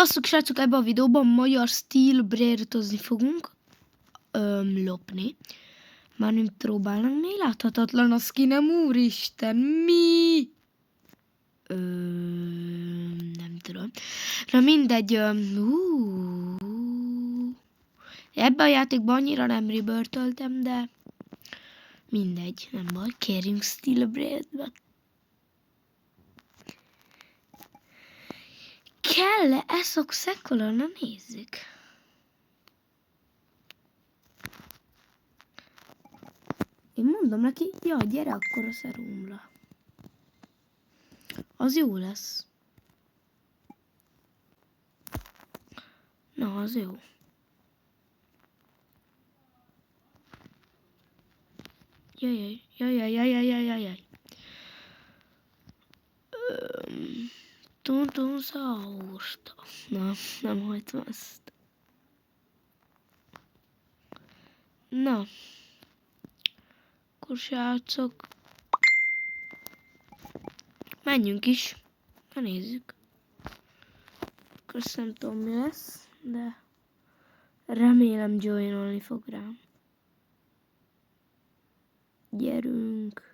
Sziasztok, srácok! Ebben a videóban magyar stílbrértozni fogunk. Lopni. Mármint próbálnánk. Mi láthatatlan a skinem, úristen, mi? Nem tudom. Na mindegy. Ebben a játékban annyira nem rebirtöltem, de mindegy, nem baj. Kérjünk stílbrértbe. Kell-e eszok szekola? Na nézzük. Én mondom neki, ja, gyere akkor a szerumra. Az jó lesz. Na, az jó. Jajjaj. Tonton szausta. Na, nem hagytam ezt. Na. Akkor srácok. Menjünk is. Na nézzük. Köszönöm, tudom mi lesz, de remélem joinolni fog rám. Gyerünk.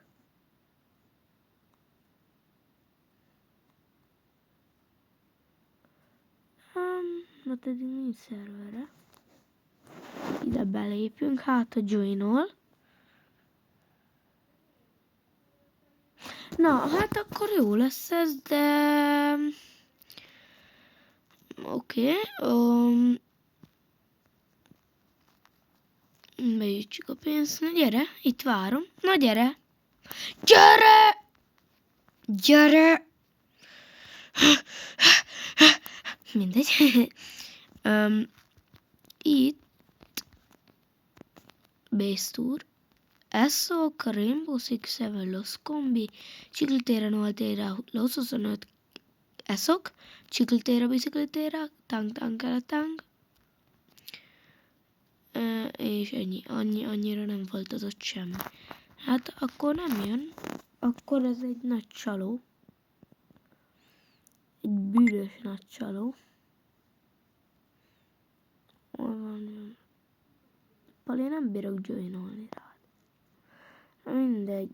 Mert eddig nincs szerverre. Ide belépünk, hát a joinol. Na, hát akkor jó lesz ez, de... Oké. Beütsük a pénzt. Na gyere, itt várom. Na gyere! Gyere! Mindegy. Itt Base Tour. Eszok, Rainbow Six Seven, Los Combi, Ciclitéra, Noaltéra, Los 25, Eszok, Ciclitéra, Biciclitéra, Tank. És ennyi. Annyira nem volt az ott semmi. Hát akkor nem jön. Akkor ez egy nagy csaló. Egy bűnös nagy csaló. Hol van? Pali, nem bírok joinolni rád. Mindegy.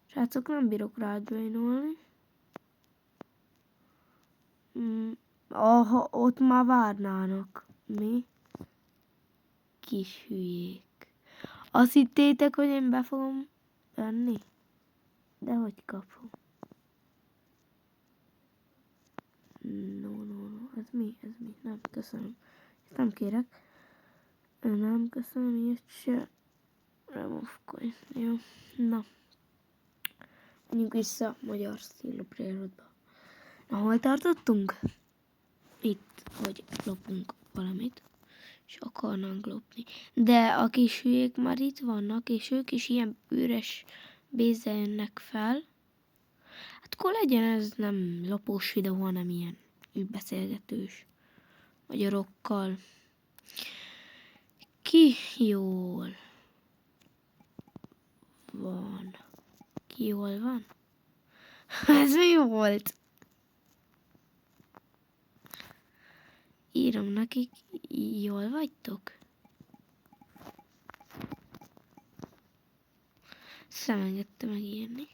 Srácok, nem bírok rád joinolni. Aha, ott már várnának. Mi? Kis hülyék. Azt hittétek, hogy én be fogom venni? De hogy kapom? No. Ez mi? Nem, köszönöm. Ezt nem kérek. Nem, köszönöm, ilyet se. Remove coin. Jó. Na. Menjünk vissza magyar stílbrértbe. Na, hol tartottunk? Itt, hogy lopunk valamit. És akarnánk lopni. De a kis hülyék már itt vannak, és ők is ilyen üres bézzel jönnek fel. Hát akkor legyen ez nem lopós videó, hanem ilyen beszélgetős magyarokkal. Ki jól van? Ki jól van? Ez mi volt? Írom nekik, jól vagytok? Nem engedte megírni.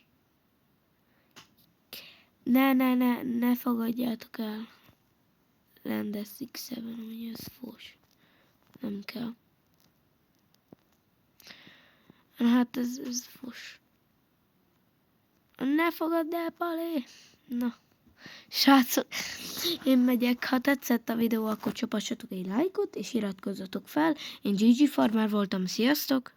Ne fogadjátok el. Rendes 6-7, hogy ez fos. Nem kell. Hát ez fos. Ne fogadd el, Pali! Na. Srácok, én megyek. Ha tetszett a videó, akkor csapassatok egy lájkot, és iratkozzatok fel. Én GG Farmer voltam. Sziasztok!